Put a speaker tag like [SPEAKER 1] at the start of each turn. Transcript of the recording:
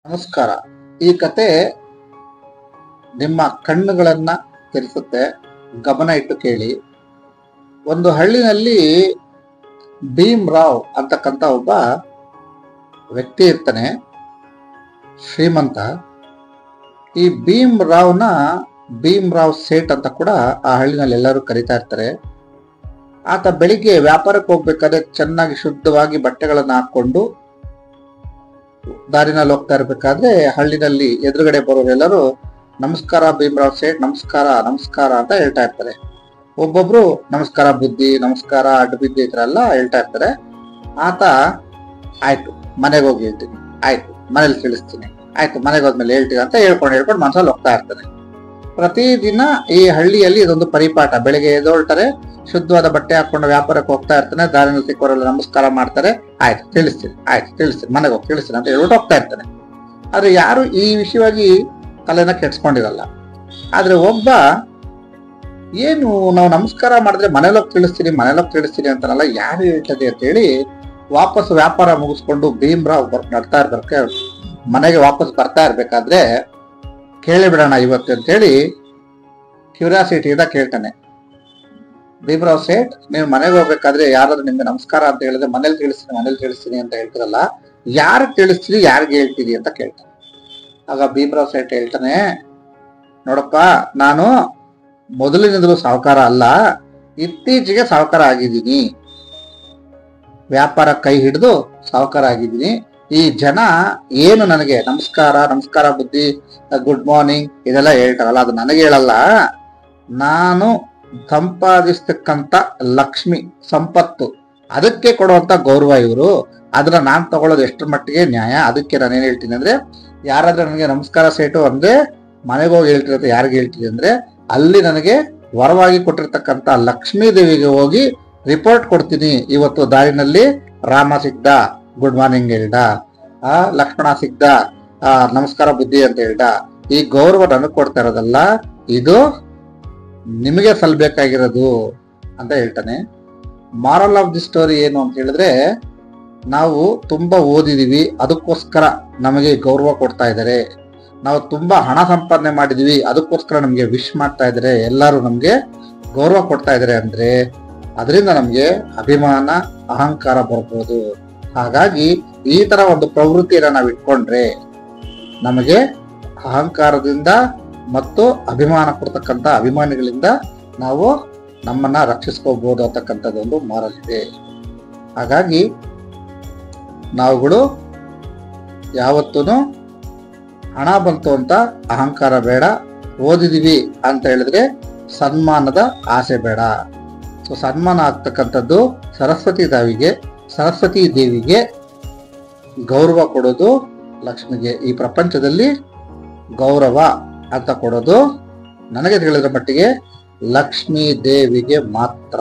[SPEAKER 1] ನಮಸ್ಕಾರ. ಈ ಕತೆ ನಿಮ್ಮ ಕಣ್ಣುಗಳನ್ನ ತೆರೆಸುತ್ತೆ. ಗಮನ ಇಟ್ಟು ಕೇಳಿ. ಒಂದು ಹಳ್ಳಿನಲ್ಲಿ ಭೀಮ್ ರಾವ್ ಅಂತಕ್ಕಂಥ ಒಬ್ಬ ವ್ಯಕ್ತಿ ಇರ್ತಾನೆ, ಶ್ರೀಮಂತ. ಈ ಭೀಮ್ ರಾವ್ ಸೇಠ್ ಅಂತ ಕೂಡ ಆ ಹಳ್ಳಿನಲ್ಲಿ ಎಲ್ಲರೂ ಕರೀತಾ ಇರ್ತಾರೆ. ಆತ ಬೆಳಿಗ್ಗೆ ವ್ಯಾಪಾರಕ್ಕೆ ಹೋಗ್ಬೇಕಾದ್ರೆ ಚೆನ್ನಾಗಿ ಶುದ್ಧವಾಗಿ ಬಟ್ಟೆಗಳನ್ನು ಹಾಕೊಂಡು ದಾರಿನಲ್ಲಿ ಹೋಗ್ತಾ ಇರ್ಬೇಕಾದ್ರೆ ಹಳ್ಳಿನಲ್ಲಿ ಎದುರುಗಡೆ ಬರೋರೆಲ್ಲರೂ ನಮಸ್ಕಾರ ಭೀಮರಾವ್ ಸೇಠ್, ನಮಸ್ಕಾರ ನಮಸ್ಕಾರ ಅಂತ ಹೇಳ್ತಾ ಇರ್ತಾರೆ. ಒಬ್ಬೊಬ್ರು ನಮಸ್ಕಾರ ಬುದ್ಧಿ, ನಮಸ್ಕಾರ ಅಡ್ಡಬಿದ್ದಿ ಈ ತರ ಎಲ್ಲ ಹೇಳ್ತಾ ಇರ್ತಾರೆ. ಆತ ಆಯ್ತು ಮನೆಗೆ ಹೋಗಿ ಹೇಳ್ತೀನಿ, ಆಯ್ತು ಮನೇಲಿ ತಿಳಿಸ್ತೀನಿ, ಆಯ್ತು ಮನೆಗೆ ಹೋದ್ಮೇಲೆ ಹೇಳ್ತೀನಿ ಅಂತ ಹೇಳ್ಕೊಂಡು ಮನಸ್ಸಲ್ಲಿ ಹೋಗ್ತಾ ಇರ್ತಾನೆ. ಪ್ರತಿದಿನ ಈ ಹಳ್ಳಿಯಲ್ಲಿ ಇದೊಂದು ಪರಿಪಾಠ. ಬೆಳಿಗ್ಗೆ ಎದ್ದೊಳ್ತಾರೆ, ಶುದ್ಧವಾದ ಬಟ್ಟೆ ಹಾಕೊಂಡು ವ್ಯಾಪಾರಕ್ಕೆ ಹೋಗ್ತಾ ಇರ್ತಾನೆ. ದಾರಿನಲ್ಲಿ ಸಿಕ್ಕವರೆಲ್ಲ ನಮಸ್ಕಾರ ಮಾಡ್ತಾರೆ, ಆಯ್ತು ತಿಳಿಸ್ತೀನಿ ಮನೆಗೆ ಹೋಗಿ ತಿಳಿಸ್ತೀನಿ ಅಂತ ಹೇಳ್ಬಿಟ್ಟು ಹೋಗ್ತಾ ಇರ್ತಾನೆ. ಆದ್ರೆ ಯಾರು ಈ ವಿಷಯವಾಗಿ ತಲೆನ ಕೆಡ್ಸ್ಕೊಂಡಿರಲ್ಲ. ಆದ್ರೆ ಒಬ್ಬ ಏನು ನಾವು ನಮಸ್ಕಾರ ಮಾಡಿದ್ರೆ ಮನೇಲಿ ಹೋಗಿ ತಿಳಿಸ್ತೀನಿ ಅಂತಾನಲ್ಲ, ಯಾರು ಹೇಳ್ತದೆ ಅಂತ ಹೇಳಿ ವಾಪಸ್ ವ್ಯಾಪಾರ ಮುಗಿಸ್ಕೊಂಡು ಭೀಮ್ರಾವ್ ನಡ್ತಾ ಇರ್ಬೇಕು. ಮನೆಗೆ ವಾಪಸ್ ಬರ್ತಾ ಇರ್ಬೇಕಾದ್ರೆ ಕೇಳಿಬಿಡೋಣ ಇವತ್ತು ಅಂತೇಳಿ ಕ್ಯೂರಿಯಾಸಿಟಿಯಿಂದ ಕೇಳ್ತಾನೆ. ಭೀಮರಾವ್ ಸೇಠ್, ನೀವು ಮನೆಗೆ ಹೋಗ್ಬೇಕಾದ್ರೆ ಯಾರಾದ್ರೂ ನಿಮ್ಗೆ ನಮಸ್ಕಾರ ಅಂತ ಹೇಳಿದ್ರೆ ಮನೇಲಿ ತಿಳಿಸ್ತೀನಿ ಅಂತ ಹೇಳ್ತಿರಲ್ಲ, ಯಾರಿಗೆ ತಿಳಿಸ್ತೀರಿ, ಯಾರಿಗೆ ಹೇಳ್ತೀರಿ ಅಂತ ಕೇಳ್ತಾನೆ. ಆಗ ಭೀಮರಾವ್ ಸೇಠ್ ಹೇಳ್ತಾನೆ, ನೋಡಪ್ಪ, ನಾನು ಮೊದಲಿನಿಂದಲೂ ಸಾಹುಕಾರ ಅಲ್ಲ, ಇತ್ತೀಚೆಗೆ ಸಾಹುಕಾರ ಆಗಿದ್ದೀನಿ. ವ್ಯಾಪಾರ ಕೈ ಹಿಡಿದು ಸಾಹುಕಾರ ಆಗಿದ್ದೀನಿ. ಈ ಜನ ಏನು ನನಗೆ ನಮಸ್ಕಾರ ಬುದ್ಧಿ, ಗುಡ್ ಮಾರ್ನಿಂಗ್ ಇದೆಲ್ಲ ಹೇಳ್ತಾರಲ್ಲ, ಅದು ನನಗೆ ಹೇಳಲ್ಲ. ನಾನು ಸಂಪಾದಿಸ್ತಕ್ಕಂಥ ಲಕ್ಷ್ಮಿ ಸಂಪತ್ತು, ಅದಕ್ಕೆ ಕೊಡುವಂತ ಗೌರವ ಇವರು. ಅದನ್ನ ನಾನು ತಗೊಳ್ಳೋದು ಎಷ್ಟರ ಮಟ್ಟಿಗೆ ನ್ಯಾಯ? ಅದಕ್ಕೆ ನಾನೇನ್ ಹೇಳ್ತೀನಿ ಅಂದ್ರೆ, ಯಾರಾದ್ರೂ ನನಗೆ ನಮಸ್ಕಾರ ಸೇಟು ಅಂದ್ರೆ ಮನೆಗೆ ಹೋಗಿ ಹೇಳ್ತಿರತ್ತೆ, ಯಾರಿಗೆ ಹೇಳ್ತೀನಿ ಅಂದ್ರೆ ಅಲ್ಲಿ ನನಗೆ ವರವಾಗಿ ಕೊಟ್ಟಿರ್ತಕ್ಕಂಥ ಲಕ್ಷ್ಮೀ ದೇವಿಗೆ ಹೋಗಿ ರಿಪೋರ್ಟ್ ಕೊಡ್ತೀನಿ. ಇವತ್ತು ದಾರಿನಲ್ಲಿ ರಾಮ ಸಿಗ್ದ, ಗುಡ್ ಮಾರ್ನಿಂಗ್ ಹೇಳ್ದ, ಲಕ್ಷ್ಮಣ ಸಿಗ್ದ, ನಮಸ್ಕಾರ ಬುದ್ಧಿ ಅಂತ ಹೇಳ್ದ. ಈ ಗೌರವ ನನಗೆ ಕೊಡ್ತಾ ಇರೋದಲ್ಲ, ಇದು ನಿಮಗೆ ಸಲ್ಬೇಕಾಗಿರೋದು ಅಂತ ಹೇಳ್ತಾನೆ. ಮಾರಲ್ ಆಫ್ ದಿ ಸ್ಟೋರಿ ಏನು ಅಂತ ಹೇಳಿದ್ರೆ, ನಾವು ತುಂಬಾ ಓದಿದೀವಿ, ಅದಕ್ಕೋಸ್ಕರ ನಮಗೆ ಗೌರವ ಕೊಡ್ತಾ ಇದ್ದಾರೆ. ನಾವು ತುಂಬಾ ಹಣ ಸಂಪಾದನೆ ಮಾಡಿದೀವಿ, ಅದಕ್ಕೋಸ್ಕರ ನಮ್ಗೆ ವಿಶ್ ಮಾಡ್ತಾ ಇದ್ದಾರೆ, ಎಲ್ಲರೂ ನಮ್ಗೆ ಗೌರವ ಕೊಡ್ತಾ ಇದ್ದಾರೆ ಅಂದ್ರೆ ಅದರಿಂದ ನಮ್ಗೆ ಅಭಿಮಾನ, ಅಹಂಕಾರ ಬರ್ಬೋದು. ಹಾಗಾಗಿ ಈ ತರ ಒಂದು ಪ್ರವೃತ್ತಿಯನ್ನ ನಾವು ಇಟ್ಕೊಂಡ್ರೆ ನಮಗೆ ಅಹಂಕಾರದಿಂದ ಮತ್ತು ಅಭಿಮಾನ ಕೊಡ್ತಕ್ಕಂಥ ಅಭಿಮಾನಿಗಳಿಂದ ನಾವು ನಮ್ಮನ್ನ ರಕ್ಷಿಸ್ಕೋಬಹುದು ಅಂತಕ್ಕಂಥದ್ದೊಂದು ಮಾರಲ್ ಇದೆ. ಹಾಗಾಗಿ ನಾವುಗಳು ಯಾವತ್ತೂ ಹಣ ಬಂತು ಅಂತ ಅಹಂಕಾರ ಬೇಡ, ಓದಿದೀವಿ ಅಂತ ಹೇಳಿದ್ರೆ ಸನ್ಮಾನದ ಆಸೆ ಬೇಡ. ಸೊ ಸನ್ಮಾನ ಆಗ್ತಕ್ಕಂಥದ್ದು ಸರಸ್ವತಿ ದೇವಿಗೆ ಗೌರವ ಕೊಡೋದು ಲಕ್ಷ್ಮಿಗೆ. ಈ ಪ್ರಪಂಚದಲ್ಲಿ ಗೌರವ ಅಂತ ಕೊಡೋದು ನನಗೆ ತಿಳಿದ ಮಟ್ಟಿಗೆ ಲಕ್ಷ್ಮೀ ದೇವಿಗೆ ಮಾತ್ರ.